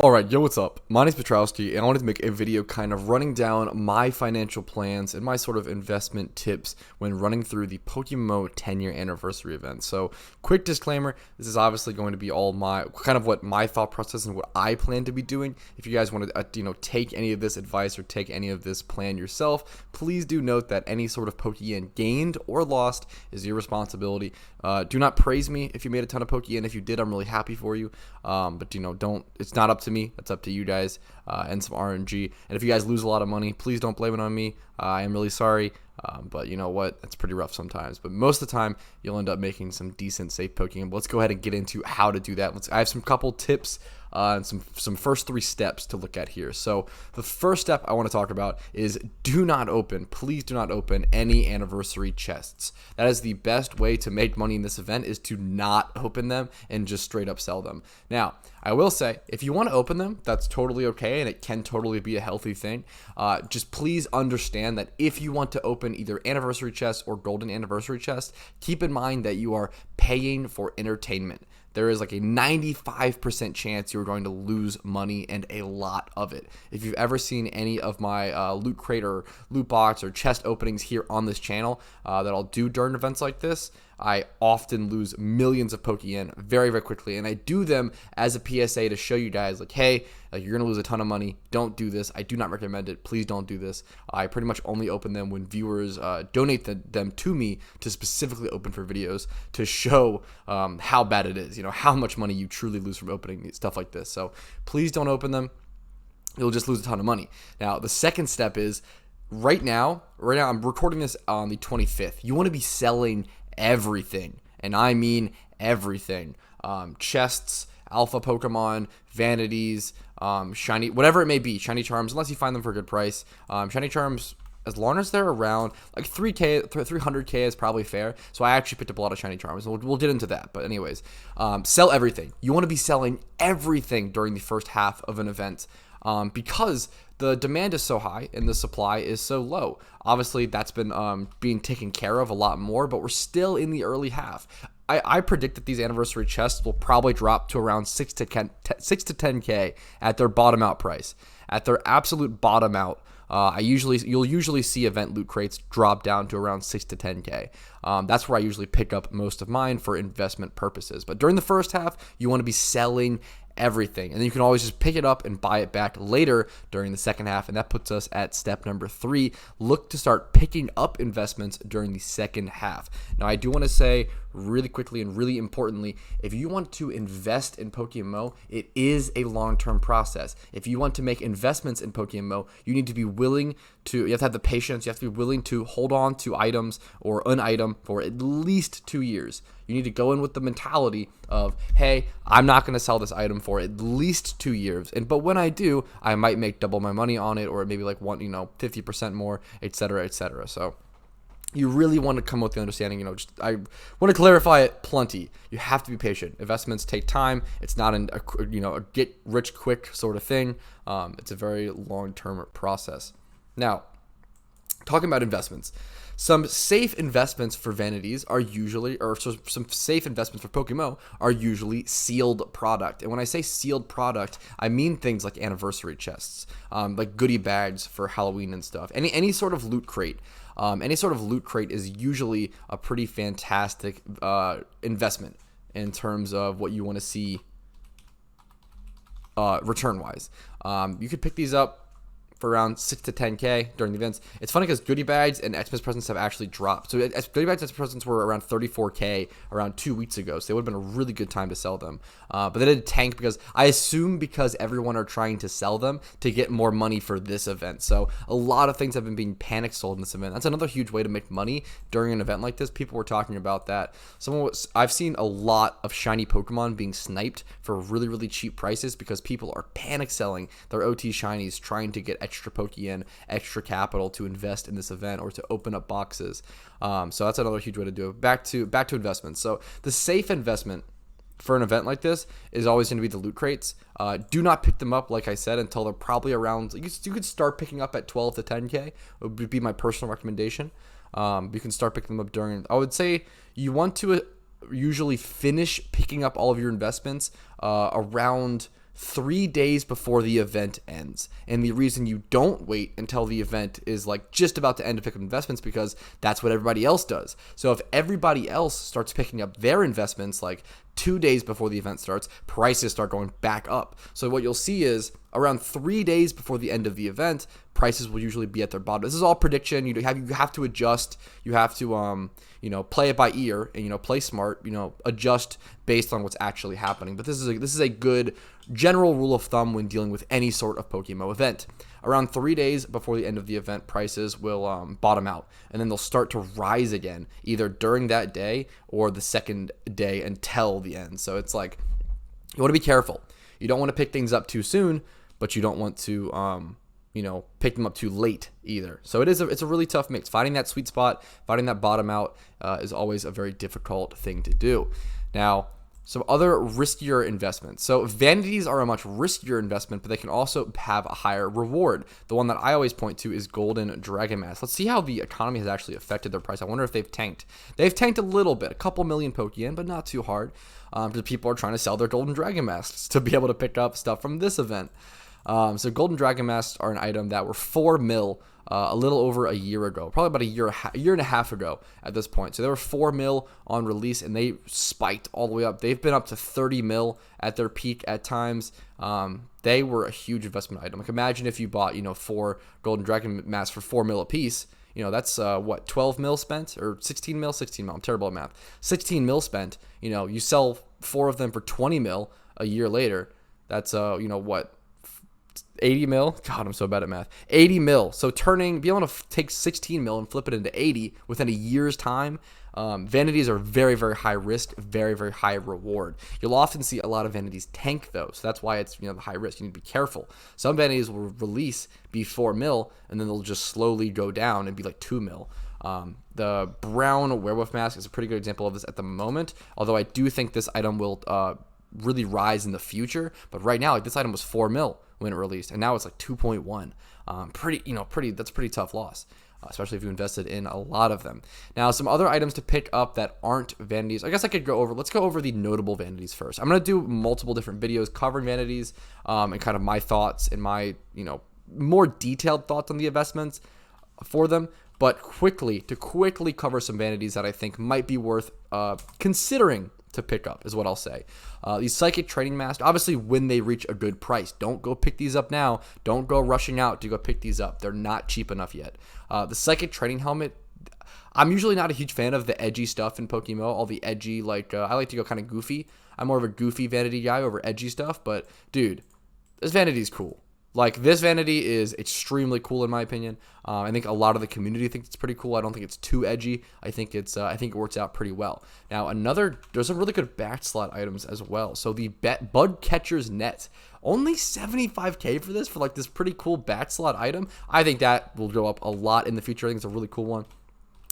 Alright, yo, what's up? My name's Patrouski, and I wanted to make a video kind of running down my financial plans and my sort of investment tips when running through the PokeMMO 10-year anniversary event. So, quick disclaimer, this is obviously going to be all my, kind of what my thought process and what I plan to be doing. If you guys want to, take any of this advice or take any of this plan yourself, please do note that any sort of Pokeyen gained or lost is your responsibility. Do not praise me if you made a ton of Pokeyen. If you did, I'm really happy for you. But don't, it's not up to me. That's up to you guys and some RNG. And if you guys lose a lot of money, please don't blame it on me. I am really sorry. But you know what? It's pretty rough sometimes. But most of the time, you'll end up making some decent safe Pokemon. But let's go ahead and get into how to do that. I have some couple tips and some first 3 steps to look at here. So the first step I want to talk about is please do not open any anniversary chests. That is the best way to make money in this event, is to not open them and just straight up sell them. Now, I will say, if you want to open them, that's totally okay, and it can totally be a healthy thing. Just please understand that if you want to open either anniversary chests or golden anniversary chests, keep in mind that you are paying for entertainment. There is like a 95% chance you're going to lose money, and a lot of it. If you've ever seen any of my loot crate or loot box or chest openings here on this channel that I'll do during events like this, I often lose millions of Pokeyen very, very quickly. And I do them as a PSA to show you guys, like, hey, you're going to lose a ton of money. Don't do this. I do not recommend it. Please don't do this. I pretty much only open them when viewers donate them to me to specifically open for videos to show how bad it is, how much money you truly lose from opening stuff like this. So please don't open them. You'll just lose a ton of money. Now, the second step is right now I'm recording this on the 25th. You want to be selling everything, and I mean everything. Chests, alpha Pokemon, vanities, shiny, whatever it may be, shiny charms, unless you find them for a good price. Shiny charms, as long as they're around like 300k is probably fair. So I actually picked up a lot of shiny charms. We'll get into that. But anyways, sell everything. You want to be selling everything during the first half of an event, because the demand is so high and the supply is so low. Obviously, that's been being taken care of a lot more, but we're still in the early half. I predict that these anniversary chests will probably drop to around 6 to 10k at their bottom out price. At their absolute bottom out, you'll usually see event loot crates drop down to around 6 to 10k. That's where I usually pick up most of mine for investment purposes. But during the first half, you want to be selling everything, and then you can always just pick it up and buy it back later during the second half. And that puts us at step number 3. Look to start picking up investments during the second half. Now, I do want to say really quickly and really importantly, if you want to invest in PokeMMO, it is a long-term process. If you want to make investments in PokeMMO, you need to be willing to, you have to have the patience, you have to be willing to hold on to items or an item for at least 2 years. You need to go in with the mentality of, hey, I'm not going to sell this item for at least 2 years. But when I do, I might make double my money on it, or maybe like 50% more, etc., etc. So you really want to come with the understanding, I want to clarify it plenty. You have to be patient. Investments take time. It's not a get rich quick sort of thing. It's a very long-term process. Now, talking about investments, some safe investments for vanities are usually, or some safe investments for PokeMMO are usually sealed product. And when I say sealed product, I mean things like anniversary chests, like goodie bags for Halloween and stuff. Any sort of loot crate. Any sort of loot crate is usually a pretty fantastic investment in terms of what you want to see return-wise. You could pick these up for around 6 to 10k during the events. It's funny because goodie bags and Xmas presents have actually dropped. So goodie bags and Xmas presents were around 34k around 2 weeks ago, so they would have been a really good time to sell them. But they did tank because because everyone are trying to sell them to get more money for this event. So a lot of things have been being panic sold in this event. That's another huge way to make money during an event like this. People were talking about that. I've seen a lot of shiny Pokemon being sniped for really, really cheap prices because people are panic selling their OT shinies, trying to get extra Pokeyen, extra capital to invest in this event or to open up boxes. So that's another huge way to do it. Back to investments. So the safe investment for an event like this is always going to be the loot crates. Do not pick them up, like I said, until they're probably around, you could start picking up at 12 to 10k would be my personal recommendation. You can start picking them up during, I would say you want to usually finish picking up all of your investments around 3 days before the event ends. And the reason you don't wait until the event is like just about to end to pick up investments, because that's what everybody else does. So if everybody else starts picking up their investments like 2 days before the event starts, prices start going back up. So what you'll see is around 3 days before the end of the event, prices will usually be at their bottom. This is all prediction. You have to adjust. You have to play it by ear and play smart. Adjust based on what's actually happening. But this is a good general rule of thumb when dealing with any sort of PokeMMO event. Around 3 days before the end of the event, prices will bottom out, and then they'll start to rise again, either during that day or the second day until the end. So it's like, you want to be careful. You don't want to pick things up too soon, but you don't want to pick them up too late either. So it's a really tough mix. Finding that sweet spot, finding that bottom out is always a very difficult thing to do. Now, some other riskier investments. So vanities are a much riskier investment, but they can also have a higher reward. The one that I always point to is golden dragon masks. Let's see how the economy has actually affected their price. I wonder if they've tanked. They've tanked a little bit, a couple million Pokeyen, but not too hard, because people are trying to sell their golden dragon masks to be able to pick up stuff from this event. So golden dragon masks are an item that were 4 mil a little over a year ago, probably about a year and a half ago at this point. So they were 4 mil on release, and they spiked all the way up. They've been up to 30 mil at their peak at times. They were a huge investment item. Like, imagine if you bought 4 golden dragon masks for 4 mil a piece. That's 12 mil spent, or 16 mil. I'm terrible at math. 16 mil spent. You sell 4 of them for 20 mil a year later. That's 80 mil. God, I'm so bad at math. 80 mil. So be able to take 16 mil and flip it into 80 within a year's time. Vanities are very, very high risk, very, very high reward. You'll often see a lot of vanities tank though, so that's why it's the high risk. You need to be careful. Some vanities will release be 4 mil, and then they'll just slowly go down and be like 2 mil. The brown werewolf mask is a pretty good example of this at the moment, although I do think this item will really rise in the future. But right now, like, this item was 4 mil when it released, and now it's like 2.1. That's a pretty tough loss, especially if you invested in a lot of them. Now, some other items to pick up that aren't vanities. I guess let's go over the notable vanities first. I'm going to do multiple different videos covering vanities, and kind of my thoughts and my, more detailed thoughts on the investments for them. But to quickly cover some vanities that I think might be worth considering to pick up is what I'll say. These psychic training masks, obviously when they reach a good price, don't go pick these up now. Don't go rushing out to go pick these up. They're not cheap enough yet. The psychic training helmet, I'm usually not a huge fan of the edgy stuff in PokeMMO, all the edgy, I like to go kind of goofy. I'm more of a goofy vanity guy over edgy stuff, but dude, this vanity is cool. Like, this vanity is extremely cool in my opinion. I think a lot of the community thinks it's pretty cool. I don't think it's too edgy. I think it works out pretty well. Now, there's some really good back slot items as well. So the Bug Catcher's Net, only 75k for this, for like this pretty cool back slot item. I think that will go up a lot in the future. I think it's a really cool one.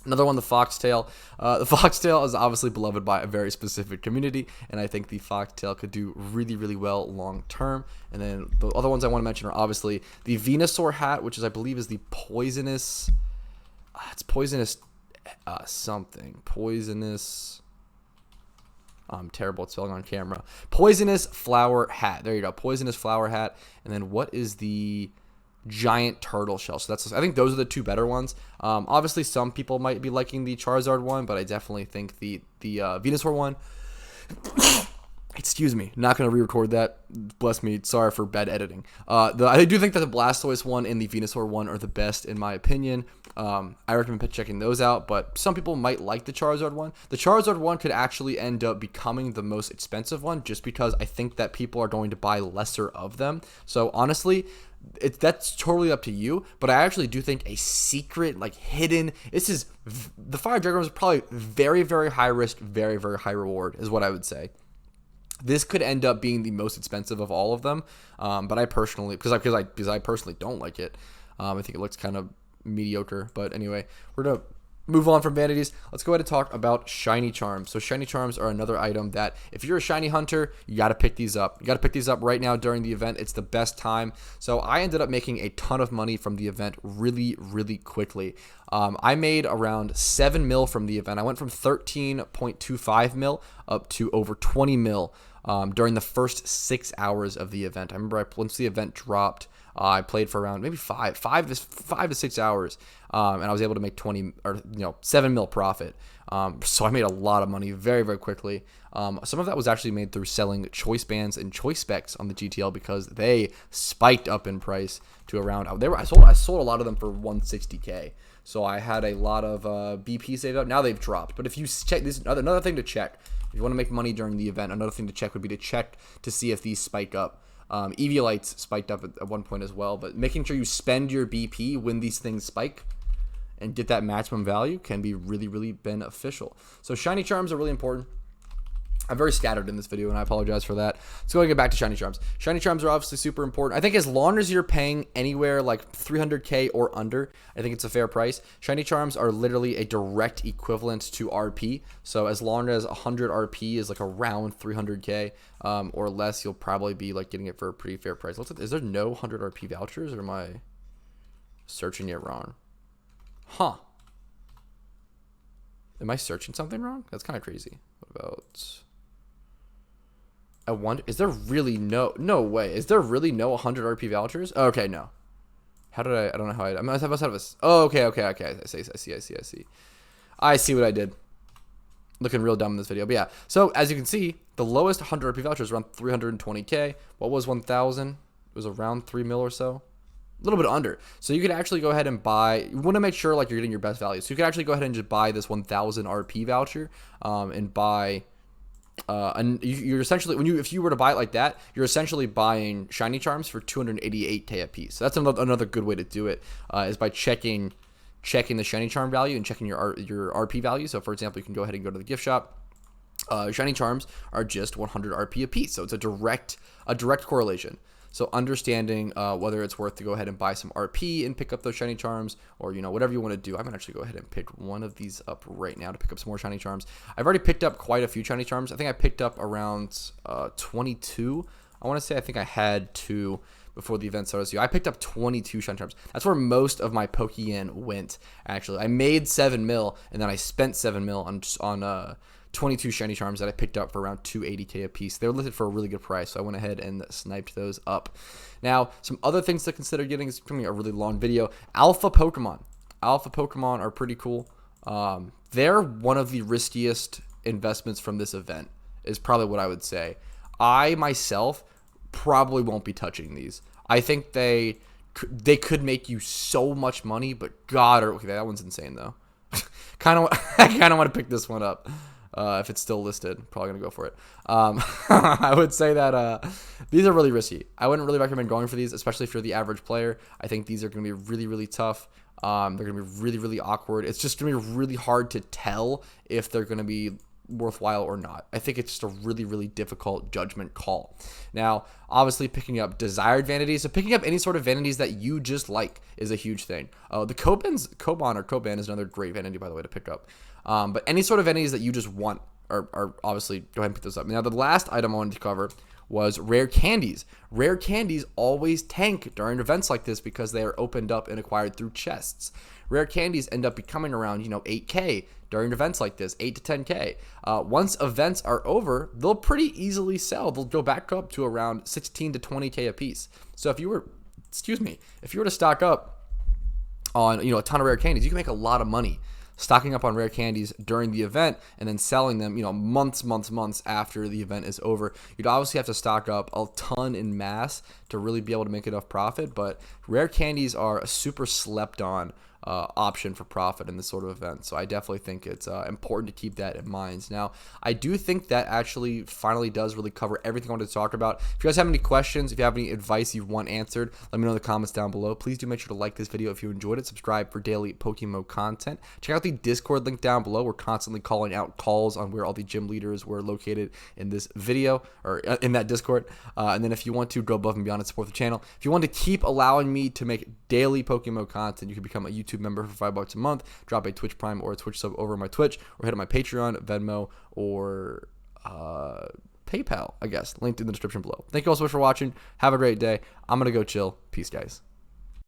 Another one, the Foxtail. The Foxtail is obviously beloved by a very specific community, and I think the Foxtail could do really, really well long term. And then the other ones I want to mention are obviously the Venusaur hat, which I believe is the poisonous. It's poisonous something. Poisonous. I'm terrible at spelling on camera. Poisonous flower hat. There you go. Poisonous flower hat. And then what is the giant turtle shell? So I think those are the 2 better ones. Obviously some people might be liking the Charizard one, but I definitely think the Venusaur one excuse me, not going to re-record that, bless me, sorry for bad editing. I do think that the Blastoise one and the Venusaur one are the best in my opinion. I recommend checking those out, but some people might like the Charizard one. The Charizard one could actually end up becoming the most expensive one, just because I think that people are going to buy lesser of them. So honestly, that's totally up to you, but I actually do think a secret, hidden, the Fire Dragon is probably very, very high risk, very, very high reward is what I would say. This could end up being the most expensive of all of them, but I personally, because I personally don't like it. I think it looks kind of mediocre, but anyway, we're gonna move on from vanities. Let's go ahead and talk about shiny charms. So shiny charms are another item that if you're a shiny hunter, you got to pick these up. You got to pick these up right now during the event. It's the best time. So I ended up making a ton of money from the event really, really quickly. I made around 7 mil from the event. I went from 13.25 mil up to over 20 mil during the first 6 hours of the event. I remember once the event dropped, I played for around maybe five to 6 hours, and I was able to make 7 mil profit. So I made a lot of money very, very quickly. Some of that was actually made through selling choice bands and choice specs on the GTL because they spiked up in price to around. I sold a lot of them for 160K. So I had a lot of BP saved up. Now they've dropped. But if you check this, another thing to check. If you want to make money during the event, another thing to check would be to check to see if these spike up. Eviolites spiked up at one point as well, but making sure you spend your BP when these things spike and get that maximum value can be really, really beneficial. So shiny charms are really important. I'm very scattered in this video, and I apologize for that. So going back to shiny charms. Shiny charms are obviously super important. I think as long as you're paying anywhere like 300K or under, I think it's a fair price. Shiny charms are literally a direct equivalent to RP. So as long as 100 RP is like around 300K or less, you'll probably be like getting it for a pretty fair price. Is there no 100 RP vouchers, or am I searching it wrong? Huh. Am I searching something wrong? That's kind of crazy. What about... I wonder, is there really no way. Is there really no 100 RP vouchers? Oh, okay, no. How did I don't know how I must have a, oh, okay. I see. I see what I did. Looking real dumb in this video. But yeah, so as you can see, the lowest 100 RP voucher is around 320K. What was 1,000? It was around 3 mil or so. A little bit under. So you could actually go ahead and buy, you want to make sure like you're getting your best value. So you could actually go ahead and just buy this 1,000 RP voucher and buy... and you're essentially, if you were to buy it like that, you're essentially buying shiny charms for 288K a piece. So that's another good way to do it, is by checking the shiny charm value and checking your RP value. So for example, you can go ahead and go to the gift shop. Shiny charms are just 100 RP a piece, so it's a direct correlation. So understanding whether it's worth to go ahead and buy some RP and pick up those shiny charms, or whatever you want to do. I'm gonna actually go ahead and pick one of these up right now to pick up some more shiny charms. I've already picked up quite a few shiny charms. I think I picked up around 22. I want to say I think I had 2 before the event started. So I picked up 22 shiny charms. That's where most of my Pokeyen went. Actually, I made 7 mil and then I spent 7 mil on 22 shiny charms that I picked up for around 280K a piece. They were listed for a really good price, so I went ahead and sniped those up. Now, some other things to consider getting is becoming a really long video. Alpha Pokemon. Alpha Pokemon are pretty cool. They're one of the riskiest investments from this event, is probably what I would say. I myself probably won't be touching these. I think they could make you so much money, but God, okay, that one's insane though. I kind of want to pick this one up. If it's still listed, probably gonna go for it. I would say that these are really risky. I wouldn't really recommend going for these, especially if you're the average player. I think these are gonna be really, really tough. They're gonna be really, really awkward. It's just gonna be really hard to tell if they're gonna be worthwhile or not. I think it's just a really, really difficult judgment call. Now, obviously, picking up desired vanities, so picking up any sort of vanities that you just like is a huge thing. The Koban is another great vanity, by the way, to pick up. But any sort of vanities that you just want are obviously, go ahead and pick those up. Now, the last item I wanted to cover was rare candies. Rare candies always tank during events like this because they are opened up and acquired through chests. Rare candies end up becoming around, 8K during events like this, 8 to 10K. Once events are over, they'll pretty easily sell. They'll go back up to around 16 to 20K a piece. So if you were to stock up on, a ton of rare candies, you can make a lot of money stocking up on rare candies during the event and then selling them, months after the event is over. You'd obviously have to stock up a ton in mass to really be able to make enough profit, but rare candies are a super slept on option for profit in this sort of event. So I definitely think it's important to keep that in mind. Now, I do think that actually finally does really cover everything I wanted to talk about. If you guys have any questions, if you have any advice you want answered, let me know in the comments down below. Please do make sure to like this video if you enjoyed it. Subscribe for daily PokeMMO content. Check out the Discord link down below. We're constantly calling out calls on where all the gym leaders were located in this video, or in that Discord. And then if you want to go above and beyond and support the channel, if you want to keep allowing me to make daily PokeMMO content, you can become a YouTube member for $5 a month, drop a Twitch Prime or a Twitch sub over my Twitch, or hit up my Patreon, Venmo, or PayPal, I guess, linked in the description below. Thank you all so much for watching. Have a great day. I'm gonna go chill. Peace, guys.